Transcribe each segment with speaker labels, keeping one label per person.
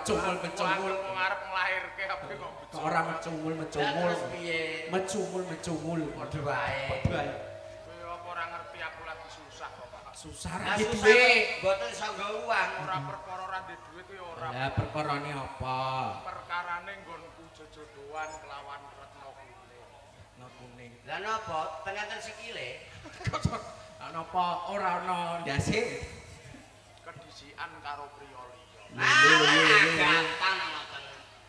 Speaker 1: mencungul. Ngarep nglahirke apa kok bejo.
Speaker 2: Ora mencungul. Mencungul.
Speaker 3: Padha wae.
Speaker 1: Kowe apa ora ngerti aku lagi susah kok, Pak.
Speaker 2: Susah
Speaker 3: Lah
Speaker 2: ra
Speaker 3: susah
Speaker 2: duwe.
Speaker 3: mboten iso nggo uang.
Speaker 1: Ora perkara ora ndek duit kuwi ora.
Speaker 2: Lah perkarane apa?
Speaker 1: Perkarane nggonku jojodohan kelawan Retno Kuning.
Speaker 2: Kuning.
Speaker 3: Lah napa tengenten sikile?
Speaker 2: Napa ora ana ndase?
Speaker 1: Kedisian karo priya liya.
Speaker 3: Gampang ngoten.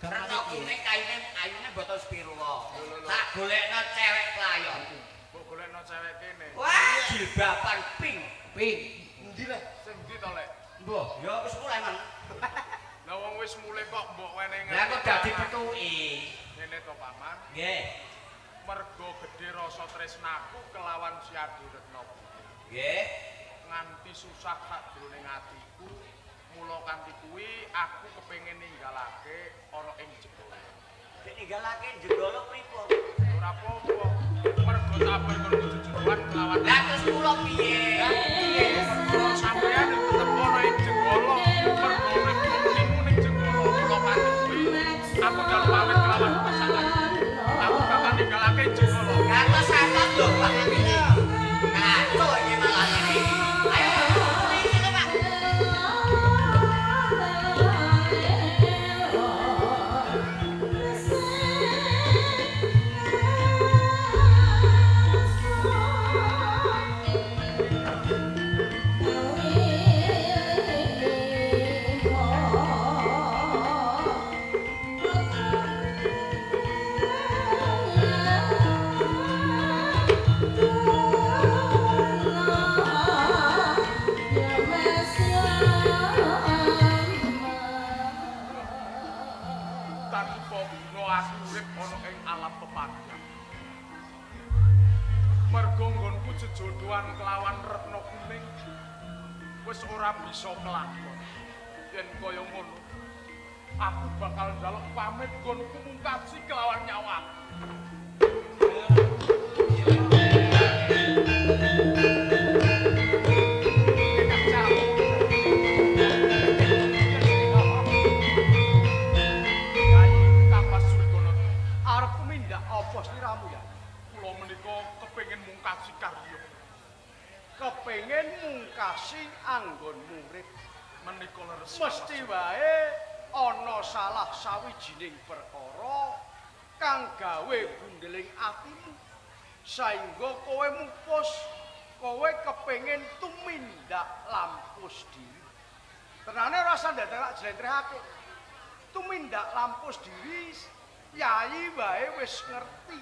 Speaker 3: Retno Kuning ayune mboten sepiro wae. Tak golekno cewek pelayon.
Speaker 1: Mbok golekno cewek kene.
Speaker 3: Wah, jilbaban pink.
Speaker 1: Endi le? Sing ndi to lek?
Speaker 3: Mbah, ya wis mulai man.
Speaker 1: Lah wong wis mulai kok mbok wenehi.
Speaker 3: Lah kok dadi petuki.
Speaker 1: Ngene to Paman.
Speaker 3: Nggih.
Speaker 1: Mergo gedhe rasa tresnaku kelawan si Adi Retno Kuning.
Speaker 3: Nggih.
Speaker 1: Nganti susah sakjroning atiku. Mula kanthi kuwi aku kepengin ninggalake ana ing jebol.
Speaker 3: Nek ninggalake jendolo pripun?
Speaker 1: Ora apa-apa. Mergo sabar kon jojodohan kelawan.
Speaker 3: Lah terus kula piye?
Speaker 1: Sampeyan tetep ana ing jegolo. Mergo urip mungkin ning jegolo kula kanthi kuwi. Aku jaluk pamit kelawan pasangan. Aku bakal ninggalake jegolo.
Speaker 3: Sangat lho Pak. Ngaco iki malah iki. Ayo sini Pak.
Speaker 1: Tanpa guna aku urip ana ing alam pepadang. Mergo nggonku jejodohan kelawan Retno Kuning wis ora bisa kelakon. Yen kaya ngono, aku bakal njaluk pamit nggonku mungkasi kelawan nyawaku.
Speaker 4: Arep tumindak apa sliramu ya?
Speaker 1: Kula menika kepengin mungkasi karya.
Speaker 4: Kepengin mungkasi anggonmu urip.
Speaker 1: Menika leres.
Speaker 4: Mesti wae ana salah sawijining perkara kang gawe gundeling atimu. Saengga kowe mupus, kowe kepengin tumindak lampus diri. Tenane ora usah ndetek jlentrehake. Tumindak lampus diri yai wae wis ngerti.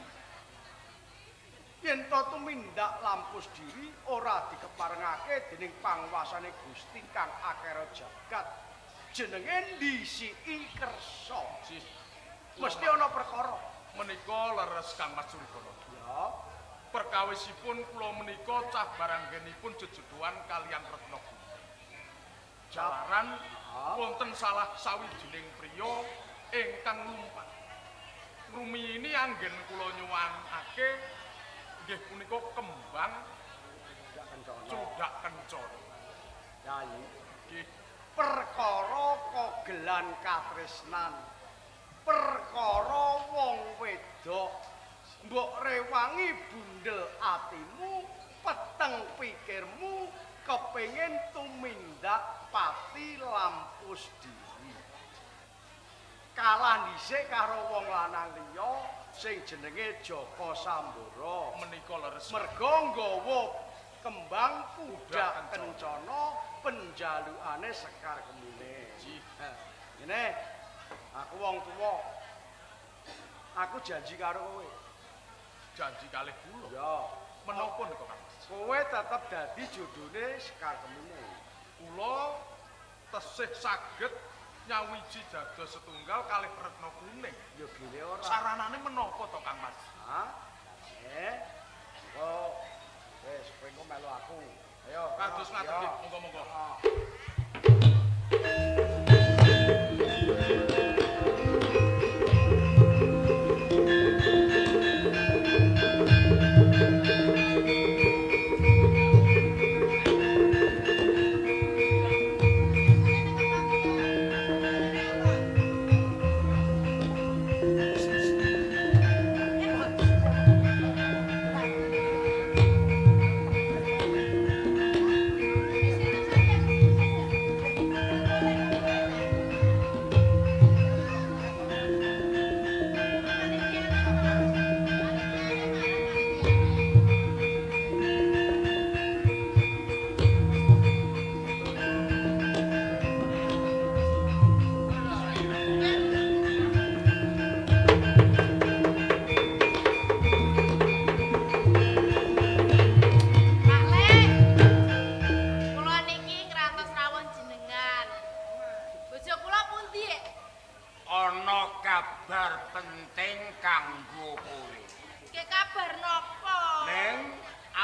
Speaker 4: Yen to tumindak lampus diri ora dikeparengake dening panguwasane Gusti kang akera jagat. Jenenge ndisiki kersa. Mesti ana perkara.
Speaker 1: Menika leres Kang Mas Surikono.
Speaker 4: Ya,
Speaker 1: Perkawisipun kula menika cah baranggenipun jejodohan kalian Retno Kuning. Jalaran wonten salah sawijining priya ingkang lumpat. Rumiyini anggen kula nyuwanake nggih punika kembang cudak kencana.
Speaker 4: yai.
Speaker 1: Nggih,
Speaker 4: Perkara kogelan katresnan. Perkara wong wedok mbok rewangi bundel atimu, peteng pikirmu kepengin tumindak pati lampus diri. Kalah dhisik karo wong lanang liya sing jenenge Jaka Sambara.
Speaker 1: menika leres.
Speaker 4: Merga nggawa kembang kuda kencana penjalukane Sekar Kemune. Ngene, aku wong tuwa. Aku janji karo kowe.
Speaker 1: Janji kalih kula.
Speaker 4: Ya,
Speaker 1: Menapa nika Kang Mas?
Speaker 4: kowe tetep dadi jodhone Sekar Kemune.
Speaker 1: Kula tesih saged nyawiji dados setunggal kalih Retno Kuning.
Speaker 4: Ya gene ora.
Speaker 1: Saranane menapa to Kang Mas?
Speaker 4: Hah? Oh, wis kowe engko melu aku. Ayo.
Speaker 1: Kados ngaten nggih, monggo-monggo.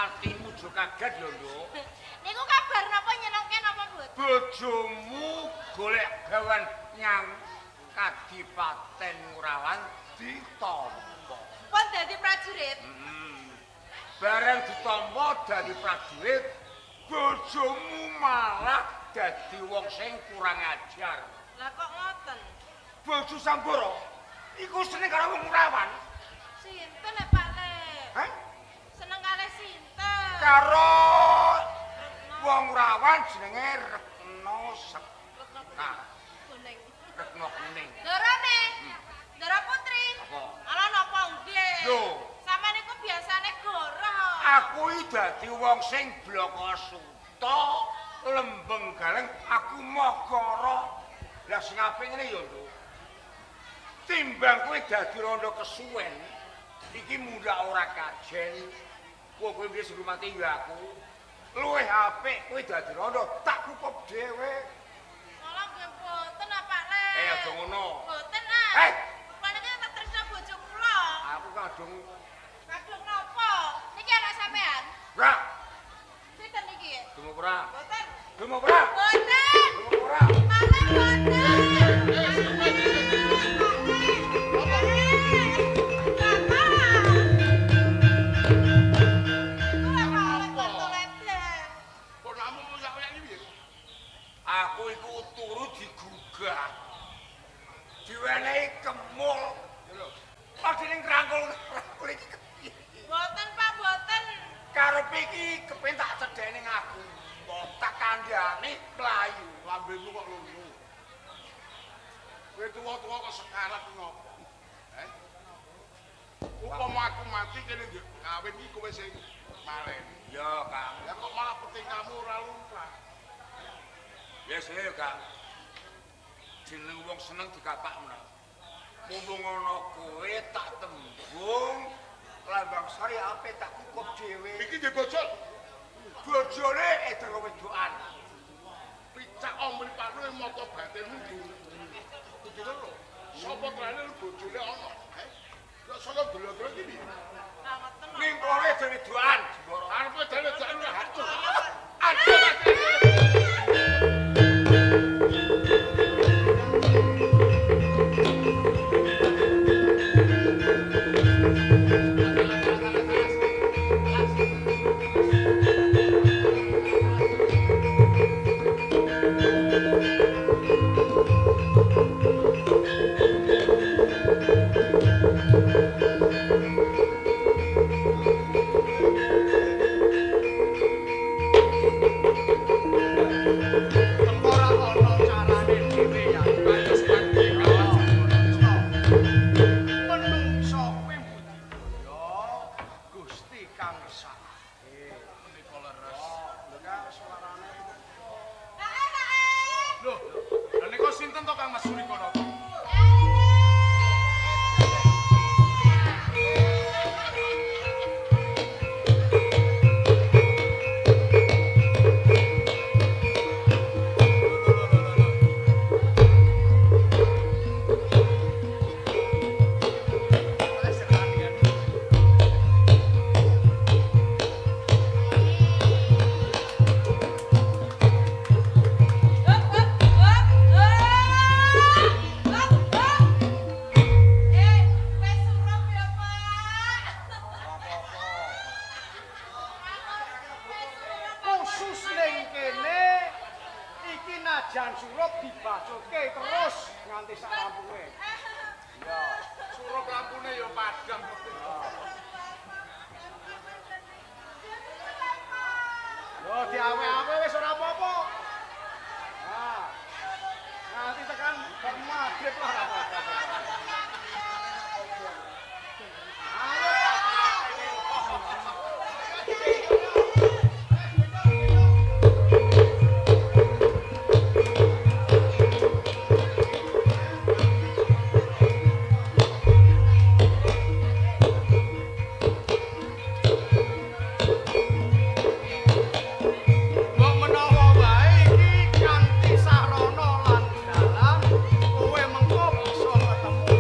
Speaker 3: atimu aja kaget lho, Nduk.
Speaker 5: Niku kabar napa nyenengke napa, Bud?
Speaker 3: Bojomu golek gawan nyang Kadipaten Ngurawan ditampa.
Speaker 5: Pun dadi prajurit.
Speaker 3: Bareng ditampa dadi prajurit, bojomu malah dadi wong sing kurang ajar.
Speaker 5: Lah kok ngoten?
Speaker 3: Bojo Sambara iku seneng karo wong Ngurawan.
Speaker 5: Sinten lek Pak Le?
Speaker 3: Hah?
Speaker 5: Seneng kalih sinten?
Speaker 3: Karo wong Ngurawan jenenge Retno Sekar.
Speaker 5: Kuning.
Speaker 3: Retno Kuning.
Speaker 5: Dorone. Dora Putri.
Speaker 3: Apa?
Speaker 5: Ala napa nggih?
Speaker 3: Lho.
Speaker 5: Sampeyan niku biasane goroh.
Speaker 3: Aku iki dadi wong sing bloko suta, lembeng galeng, aku mogoro. Lah sing apik ngene ya, Nduk. Timbang kowe dadi rondo kesuwen, iki mundak ora kajen. Kowe wis rumati ya aku. Luwih apik kowe dadi rondo, tak cukup dhewe.
Speaker 5: Malah nggih mboten ah Pak Le.
Speaker 3: Aja ngono.
Speaker 5: Mboten ah.
Speaker 3: Hei!
Speaker 5: Panjenengan tetep tresna bojo kula.
Speaker 3: Aku kadung
Speaker 5: Kadung napa? Niki anak sampean?
Speaker 3: ora.
Speaker 5: Sinten niki?
Speaker 3: Demo ora.
Speaker 5: Mboten.
Speaker 3: Demo ora.
Speaker 5: Mboten.
Speaker 3: Demo ora.
Speaker 5: Pak Le mboten.
Speaker 1: Ponakmu sak-sak iki piye?
Speaker 3: Aku iku turu digugah. Diwenehi kemul. Padahal ngrangkul iki kepiye?
Speaker 5: Mboten Pak, mboten.
Speaker 3: Karep iki kepen tak cedheni aku. Kok tak kandhani mlayu.
Speaker 1: Lambemu kok lunyu. Kowe tuwa-tuwa kok sekarat ngopo? Heh? Upama aku mati kene nggih kawin iki kowe sing maleni.
Speaker 3: Ya, Kang.
Speaker 1: Ya kok malah penting kamu ora lumrah.
Speaker 3: Ya saya, Kang. Jeneng wong seneng dikapak menawa. Mumpung ana kowe tak tembung lambang sari ape tak cukup dhewe.
Speaker 1: Iki nggih bojo.
Speaker 3: Bojone edero wedokan.
Speaker 1: Picak om mripatmu mata batinmu kudu lho. Sapa trane bojone ana? Heh. Kok saka delok-delok iki piye?
Speaker 5: Lah ngoten lho.
Speaker 3: Ning kowe dhewe wedokan.
Speaker 1: Arepe dhewe jan atur.
Speaker 3: Aduh.
Speaker 4: Ora ana carane dhewe ya.
Speaker 1: Ayo semanti kawan.
Speaker 4: Menungso kuwi budidaya Gusti Kang Sak.
Speaker 1: Menika leres.
Speaker 4: Lho kan suarane
Speaker 1: Loh, lha nika sinten to Kang Mas Surikono?
Speaker 4: khusus ning kene iki najan surup dibacoke terus nganti sak rampunge. Ya,
Speaker 1: Surup lampune ya padhang.
Speaker 4: yo diawe-awe wis ora apa-apa. Nah. Nanti tekan bar magrib lah ora apa-apa. Mbok menawa wae iki kanthi sarana lan dalan kowe mengko bisa ketemu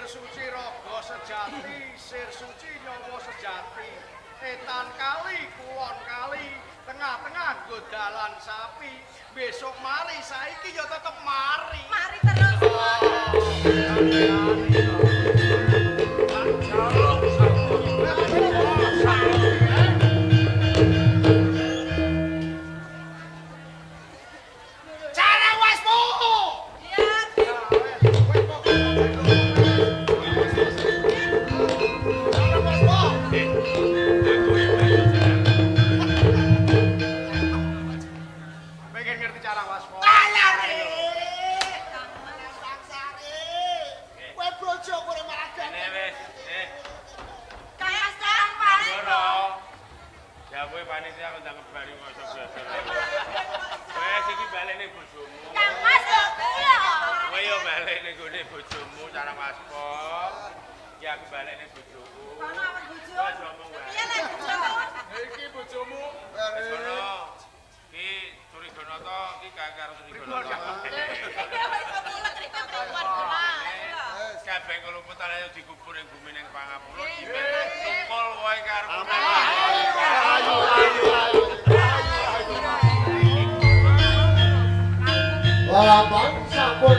Speaker 4: suci raga sejati, sir suci nyawa sejati. Etan kali, kulon kali, tengah-tengah nggo dalan sapi. Besok mari, saiki ya tetep mari.
Speaker 5: Mari terus.
Speaker 4: Pengen ngerti cara waspo.
Speaker 5: Kayak sekarang paling dong.
Speaker 6: Ya kowe panitia kok ndang ngebari kok iso biasa. Wes iki balik ning bojomu.
Speaker 5: Kang Mas yo kula.
Speaker 6: Kowe yo balik ning gone bojomu cara waspo. Ki aku balik ning bojoku.
Speaker 5: Kono awak bojo.
Speaker 6: Wes ngomong wae.
Speaker 5: Piye nek bojomu?
Speaker 1: Iki bojomu.
Speaker 6: Wes kono. Ki Surigono to ki karo Surigono.
Speaker 5: Iya wis kepulek rika perempuan kula.
Speaker 6: Kabeh kelumputan ayo dikubur ning bumi ning pangapura.
Speaker 5: Nggih.
Speaker 6: Tukul wae karo.
Speaker 7: Walaupun sampun